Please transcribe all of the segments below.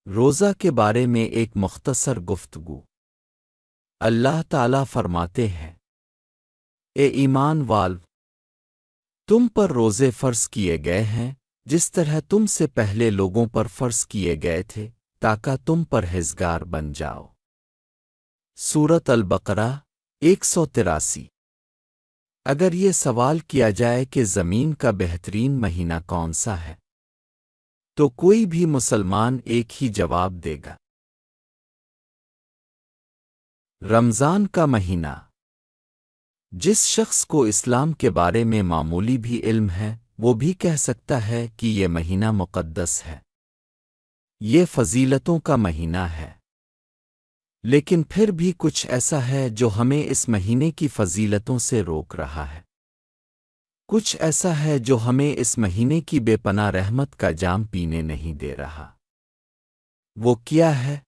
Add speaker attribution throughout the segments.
Speaker 1: روزہ کے بارے میں ایک مختصر گفتگو۔ اللہ تعالیٰ فرماتے ہیں، اے ایمان والو، تم پر روزے فرض کیے گئے ہیں جس طرح تم سے پہلے لوگوں پر فرض کیے گئے تھے تاکہ تم پرہیزگار بن جاؤ۔ سورۃ البقرہ 183۔ اگر یہ سوال کیا جائے کہ زمین کا بہترین مہینہ کون سا ہے تو کوئی بھی مسلمان ایک ہی جواب دے گا، رمضان کا مہینہ۔ جس شخص کو اسلام کے بارے میں معمولی بھی علم ہے وہ بھی کہہ سکتا ہے کہ یہ مہینہ مقدس ہے، یہ فضیلتوں کا مہینہ ہے۔ لیکن پھر بھی کچھ ایسا ہے جو ہمیں اس مہینے کی فضیلتوں سے روک رہا ہے، کچھ ایسا ہے جو ہمیں اس مہینے کی بے پناہ رحمت کا جام پینے نہیں دے رہا۔ وہ کیا ہے؟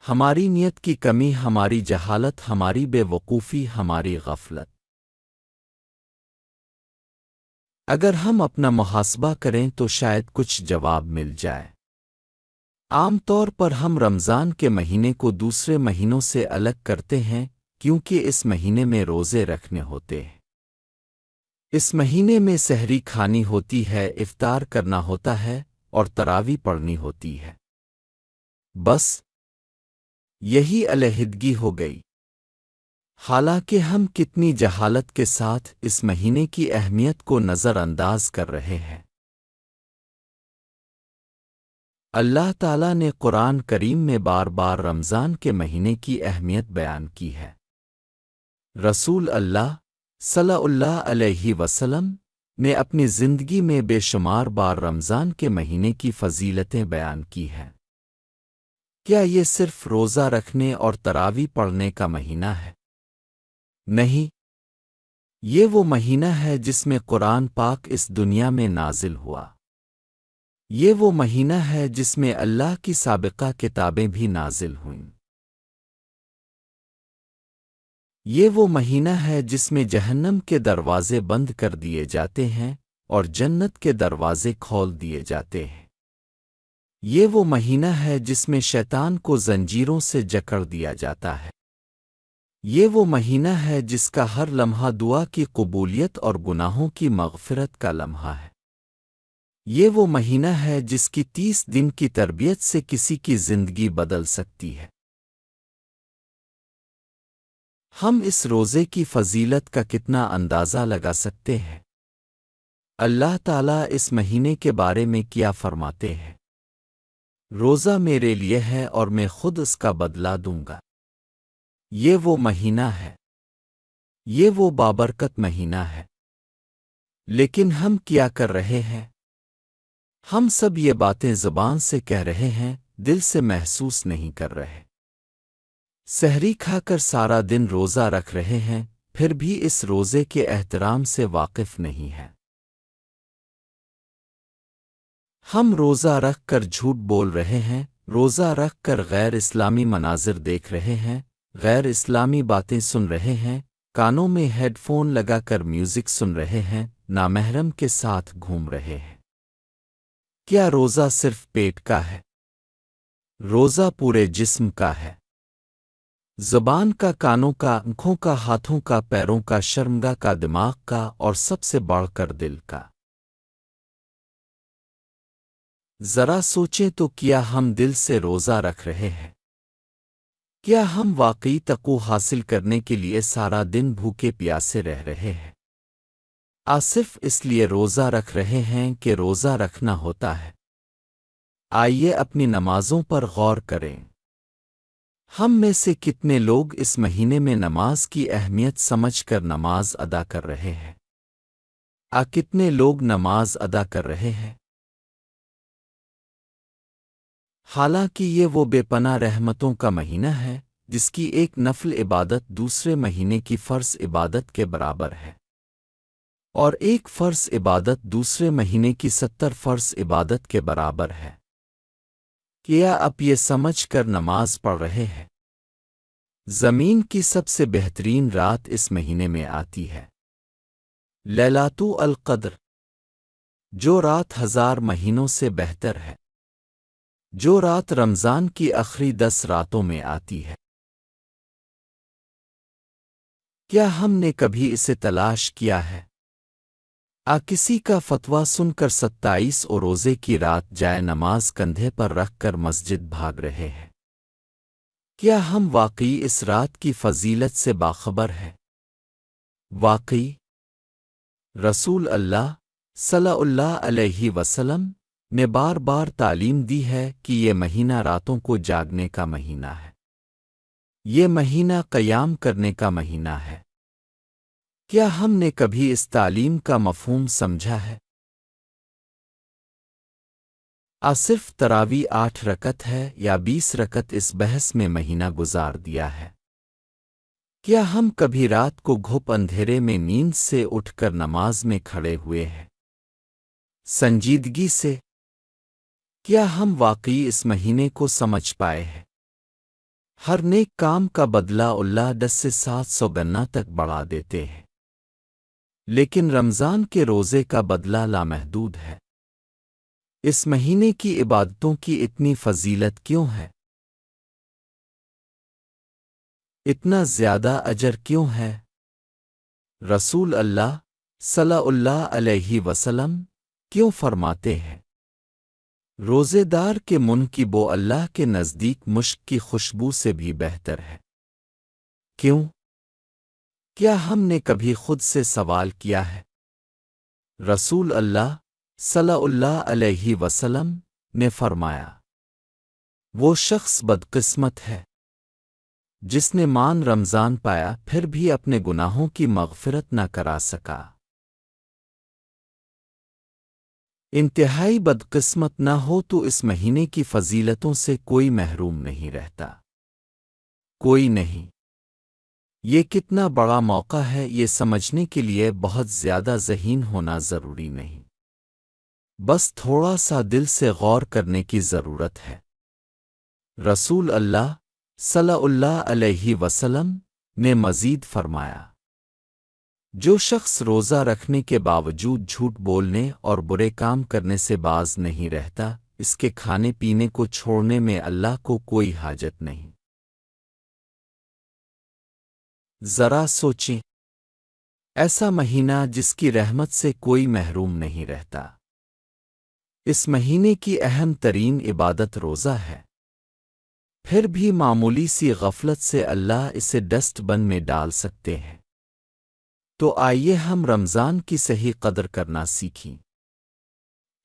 Speaker 1: ہماری نیت کی کمی، ہماری جہالت، ہماری بے وقوفی، ہماری غفلت۔ اگر ہم اپنا محاسبہ کریں تو شاید کچھ جواب مل جائے۔ عام طور پر ہم رمضان کے مہینے کو دوسرے مہینوں سے الگ کرتے ہیں کیونکہ اس مہینے میں روزے رکھنے ہوتے ہیں، اس مہینے میں سحری کھانی ہوتی ہے، افطار کرنا ہوتا ہے اور تراویح پڑھنی ہوتی ہے۔ بس یہی علیحدگی ہو گئی۔ حالانکہ ہم کتنی جہالت کے ساتھ اس مہینے کی اہمیت کو نظر انداز کر رہے ہیں۔ اللہ تعالیٰ نے قرآن کریم میں بار بار رمضان کے مہینے کی اہمیت بیان کی ہے۔ رسول اللہ صلی اللہ علیہ وسلم نے اپنی زندگی میں بے شمار بار رمضان کے مہینے کی فضیلتیں بیان کی ہیں۔ کیا یہ صرف روزہ رکھنے اور تراویح پڑھنے کا مہینہ ہے؟ نہیں، یہ وہ مہینہ ہے جس میں قرآن پاک اس دنیا میں نازل ہوا۔ یہ وہ مہینہ ہے جس میں اللہ کی سابقہ کتابیں بھی نازل ہوئیں۔ یہ وہ مہینہ ہے جس میں جہنم کے دروازے بند کر دیے جاتے ہیں اور جنت کے دروازے کھول دیے جاتے ہیں۔ یہ وہ مہینہ ہے جس میں شیطان کو زنجیروں سے جکڑ دیا جاتا ہے۔ یہ وہ مہینہ ہے جس کا ہر لمحہ دعا کی قبولیت اور گناہوں کی مغفرت کا لمحہ ہے۔ یہ وہ مہینہ ہے جس کی 30 دن کی تربیت سے کسی کی زندگی بدل سکتی ہے۔ ہم اس روزے کی فضیلت کا کتنا اندازہ لگا سکتے ہیں؟ اللہ تعالیٰ اس مہینے کے بارے میں کیا فرماتے ہیں؟ روزہ میرے لیے ہے اور میں خود اس کا بدلہ دوں گا۔ یہ وہ مہینہ ہے، یہ وہ بابرکت مہینہ ہے۔ لیکن ہم کیا کر رہے ہیں؟ ہم سب یہ باتیں زبان سے کہہ رہے ہیں، دل سے محسوس نہیں کر رہے۔ سحری کھا کر سارا دن روزہ رکھ رہے ہیں، پھر بھی اس روزے کے احترام سے واقف نہیں ہیں۔ ہم روزہ رکھ کر جھوٹ بول رہے ہیں، روزہ رکھ کر غیر اسلامی مناظر دیکھ رہے ہیں، غیر اسلامی باتیں سن رہے ہیں، کانوں میں ہیڈ فون لگا کر میوزک سن رہے ہیں، نامحرم کے ساتھ گھوم رہے ہیں۔ کیا روزہ صرف پیٹ کا ہے؟ روزہ پورے جسم کا ہے، زبان کا، کانوں کا، آنکھوں کا، ہاتھوں کا، پیروں کا، شرمگاہ کا، دماغ کا اور سب سے بڑھ کر دل کا۔ ذرا سوچیں تو، کیا ہم دل سے روزہ رکھ رہے ہیں؟ کیا ہم واقعی تقوی حاصل کرنے کے لیے سارا دن بھوکے پیاسے رہ رہے ہیں؟ صرف اس لیے روزہ رکھ رہے ہیں کہ روزہ رکھنا ہوتا ہے؟ آئیے اپنی نمازوں پر غور کریں۔ ہم میں سے کتنے لوگ اس مہینے میں نماز کی اہمیت سمجھ کر نماز ادا کر رہے ہیں؟ کتنے لوگ نماز ادا کر رہے ہیں؟ حالانکہ یہ وہ بے پناہ رحمتوں کا مہینہ ہے جس کی ایک نفل عبادت دوسرے مہینے کی فرض عبادت کے برابر ہے، اور ایک فرض عبادت دوسرے مہینے کی 70 فرض عبادت کے برابر ہے۔ کیا آپ یہ سمجھ کر نماز پڑھ رہے ہیں؟ زمین کی سب سے بہترین رات اس مہینے میں آتی ہے، لیلۃ القدر، جو رات 1000 مہینوں سے بہتر ہے۔ جو رات رمضان کی آخری 10 راتوں میں آتی ہے، کیا ہم نے کبھی اسے تلاش کیا ہے؟ کسی کا فتویٰ سن کر 27 اور روزے کی رات جائے نماز کندھے پر رکھ کر مسجد بھاگ رہے ہیں؟ کیا ہم واقعی اس رات کی فضیلت سے باخبر ہیں؟ واقعی رسول اللہ صلی اللہ علیہ وسلم نے بار بار تعلیم دی ہے کہ یہ مہینہ راتوں کو جاگنے کا مہینہ ہے، یہ مہینہ قیام کرنے کا مہینہ ہے۔ کیا ہم نے کبھی اس تعلیم کا مفہوم سمجھا ہے؟ صرف تراوی 8 رکعت ہے یا 20 رکعت، اس بحث میں مہینہ گزار دیا ہے۔ کیا ہم کبھی رات کو گھپ اندھیرے میں نیند سے اٹھ کر نماز میں کھڑے ہوئے ہیں سنجیدگی سے؟ کیا ہم واقعی اس مہینے کو سمجھ پائے ہیں؟ ہر نیک کام کا بدلہ اللہ 10 سے 700 گنا تک بڑھا دیتے ہیں، لیکن رمضان کے روزے کا بدلہ لامحدود ہے۔ اس مہینے کی عبادتوں کی اتنی فضیلت کیوں ہے؟ اتنا زیادہ اجر کیوں ہے؟ رسول اللہ صلی اللہ علیہ وسلم کیوں فرماتے ہیں روزے دار کے منہ کی بو اللہ کے نزدیک مشک کی خوشبو سے بھی بہتر ہے؟ کیوں؟ کیا ہم نے کبھی خود سے سوال کیا ہے؟ رسول اللہ صلی اللہ علیہ وسلم نے فرمایا، وہ شخص بدقسمت ہے جس نے رمضان پایا پھر بھی اپنے گناہوں کی مغفرت نہ کرا سکا۔ انتہائی بدقسمت نہ ہو تو اس مہینے کی فضیلتوں سے کوئی محروم نہیں رہتا، کوئی نہیں۔ یہ کتنا بڑا موقع ہے یہ سمجھنے کے لیے بہت زیادہ ذہین ہونا ضروری نہیں، بس تھوڑا سا دل سے غور کرنے کی ضرورت ہے۔ رسول اللہ صلی اللہ علیہ وسلم نے مزید فرمایا، جو شخص روزہ رکھنے کے باوجود جھوٹ بولنے اور برے کام کرنے سے باز نہیں رہتا، اس کے کھانے پینے کو چھوڑنے میں اللہ کو کوئی حاجت نہیں۔ ذرا سوچیں، ایسا مہینہ جس کی رحمت سے کوئی محروم نہیں رہتا، اس مہینے کی اہم ترین عبادت روزہ ہے، پھر بھی معمولی سی غفلت سے اللہ اسے ڈسٹ بن میں ڈال سکتے ہیں۔ تو آئیے ہم رمضان کی صحیح قدر کرنا سیکھیں،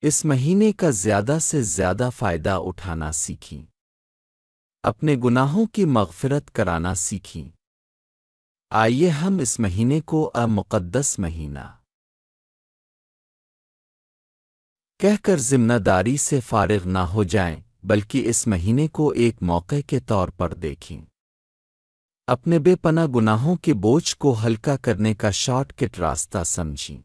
Speaker 1: اس مہینے کا زیادہ سے زیادہ فائدہ اٹھانا سیکھیں، اپنے گناہوں کی مغفرت کرانا سیکھیں۔ آئیے ہم اس مہینے کو مقدس مہینہ کہہ کر ذمہ داری سے فارغ نہ ہو جائیں، بلکہ اس مہینے کو ایک موقع کے طور پر دیکھیں، اپنے بے پناہ گناہوں کے بوجھ کو ہلکا کرنے کا شارٹ کٹ راستہ سمجھیں۔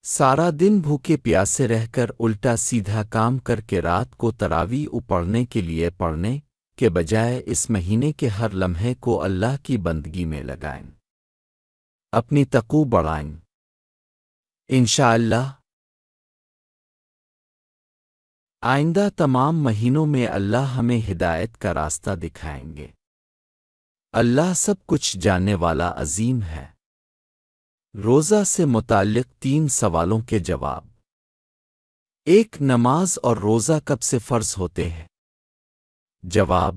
Speaker 1: سارا دن بھوکے پیاسے رہ کر الٹا سیدھا کام کر کے رات کو تراویح پڑھنے کے لیے پڑھنے کے بجائے اس مہینے کے ہر لمحے کو اللہ کی بندگی میں لگائیں، اپنی تقوی بڑھائیں۔ انشاءاللہ آئندہ تمام مہینوں میں اللہ ہمیں ہدایت کا راستہ دکھائیں گے۔ اللہ سب کچھ جاننے والا عظیم ہے۔ روزہ سے متعلق 3 سوالوں کے جواب۔ 1. نماز اور روزہ کب سے فرض ہوتے ہیں؟ جواب: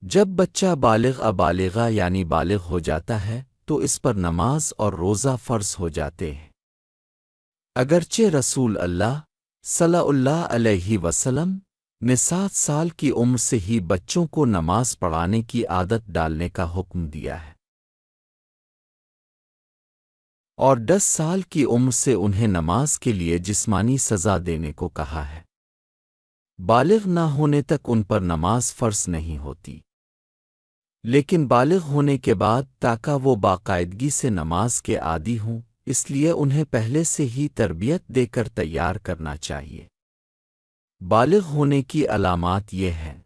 Speaker 1: جب بچہ بالغہ یعنی بالغ ہو جاتا ہے تو اس پر نماز اور روزہ فرض ہو جاتے ہیں۔ اگرچہ رسول اللہ صلی اللہ علیہ وسلم نے 7 سال کی عمر سے ہی بچوں کو نماز پڑھانے کی عادت ڈالنے کا حکم دیا ہے، اور 10 سال کی عمر سے انہیں نماز کے لیے جسمانی سزا دینے کو کہا ہے۔ بالغ نہ ہونے تک ان پر نماز فرض نہیں ہوتی، لیکن بالغ ہونے کے بعد تاکہ وہ باقاعدگی سے نماز کے عادی ہوں، اس لیے انہیں پہلے سے ہی تربیت دے کر تیار کرنا چاہیے۔ بالغ ہونے کی علامات یہ ہیں: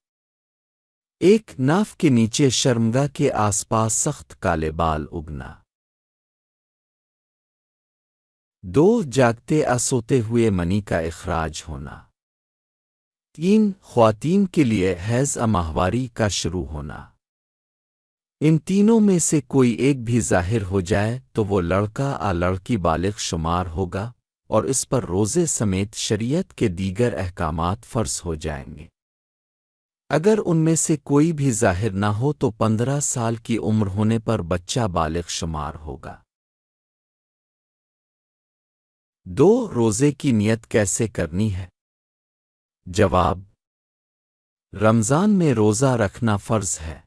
Speaker 1: 1. ناف کے نیچے شرمگاہ کے آس پاس سخت کالے بال اگنا۔ 2. جاگتے سوتے ہوئے منی کا اخراج ہونا۔ 3 خواتین کے لیے حیض ماہواری کا شروع ہونا۔ ان تینوں میں سے کوئی ایک بھی ظاہر ہو جائے تو وہ لڑکا لڑکی بالغ شمار ہوگا اور اس پر روزے سمیت شریعت کے دیگر احکامات فرض ہو جائیں گے۔ اگر ان میں سے کوئی بھی ظاہر نہ ہو تو 15 سال کی عمر ہونے پر بچہ بالغ شمار ہوگا۔ 2 روزے کی نیت کیسے کرنی ہے؟ جواب: رمضان میں روزہ رکھنا فرض ہے۔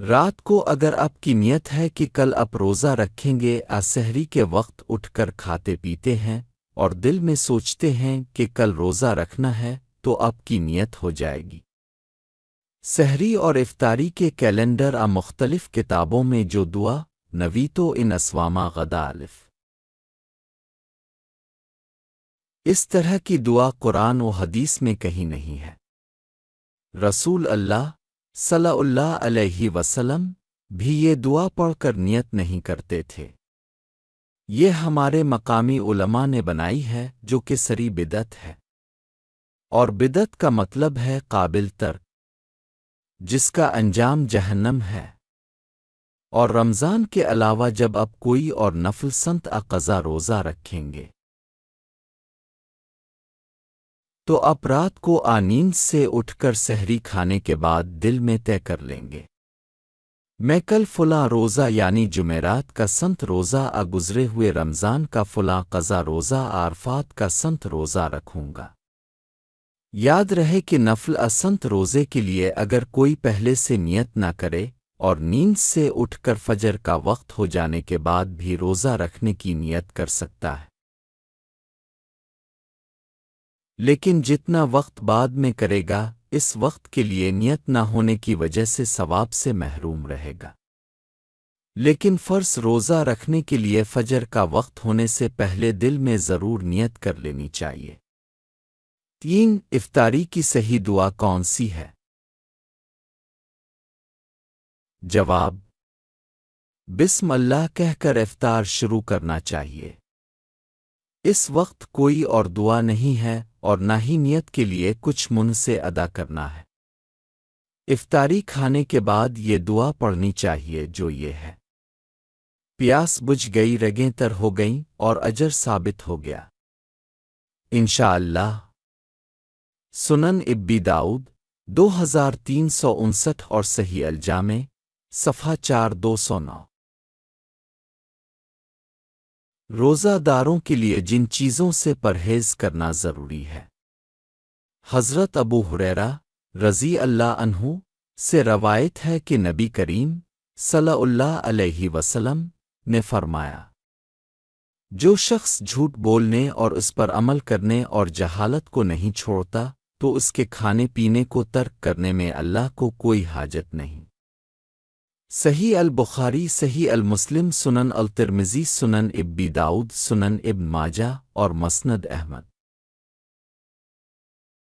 Speaker 1: رات کو اگر آپ کی نیت ہے کہ کل آپ روزہ رکھیں گے، سحری کے وقت اٹھ کر کھاتے پیتے ہیں اور دل میں سوچتے ہیں کہ کل روزہ رکھنا ہے تو آپ کی نیت ہو جائے گی۔ سحری اور افطاری کے کیلنڈر مختلف کتابوں میں جو دعا نویتو ان اسواما غدا الف اس طرح کی دعا قرآن و حدیث میں کہیں نہیں ہے۔ رسول اللہ صلی اللہ علیہ وسلم بھی یہ دعا پڑھ کر نیت نہیں کرتے تھے۔ یہ ہمارے مقامی علماء نے بنائی ہے جو کہ سری بدعت ہے، اور بدعت کا مطلب ہے قابل ترک، جس کا انجام جہنم ہے۔ اور رمضان کے علاوہ جب آپ کوئی اور نفل سنت قضا روزہ رکھیں گے تو آپ رات کو نیند سے اٹھ کر سحری کھانے کے بعد دل میں طے کر لیں گے، میں کل فلاں روزہ یعنی جمعرات کا سنت روزہ گزرے ہوئے رمضان کا فلاں قضا روزہ عرفات کا سنت روزہ رکھوں گا۔ یاد رہے کہ نفل سنت روزے کے لیے اگر کوئی پہلے سے نیت نہ کرے اور نیند سے اٹھ کر فجر کا وقت ہو جانے کے بعد بھی روزہ رکھنے کی نیت کر سکتا ہے، لیکن جتنا وقت بعد میں کرے گا اس وقت کے لیے نیت نہ ہونے کی وجہ سے ثواب سے محروم رہے گا۔ لیکن فرض روزہ رکھنے کے لیے فجر کا وقت ہونے سے پہلے دل میں ضرور نیت کر لینی چاہیے۔ 3 افطاری کی صحیح دعا کون سی ہے؟ جواب: بسم اللہ کہہ کر افطار شروع کرنا چاہیے۔ اس وقت کوئی اور دعا نہیں ہے اور نہ ہی نیت کے لیے کچھ من سے ادا کرنا ہے۔ افطاری کھانے کے بعد یہ دعا پڑھنی چاہیے جو یہ ہے: پیاس بجھ گئی، رگیں تر ہو گئیں اور اجر ثابت ہو گیا انشاءاللہ۔ سنن ابی داؤد 2359 اور صحیح الجامع صفحہ 4209۔ روزہ داروں کے لیے جن چیزوں سے پرہیز کرنا ضروری ہے۔ حضرت ابو ہریرہ رضی اللہ عنہ سے روایت ہے کہ نبی کریم صلی اللہ علیہ وسلم نے فرمایا: جو شخص جھوٹ بولنے اور اس پر عمل کرنے اور جہالت کو نہیں چھوڑتا تو اس کے کھانے پینے کو ترک کرنے میں اللہ کو کوئی حاجت نہیں۔ صحیح البخاری، صحیح المسلم، سنن الترمذی، سنن ابی داؤد، سنن ابن ماجہ اور مسند احمد۔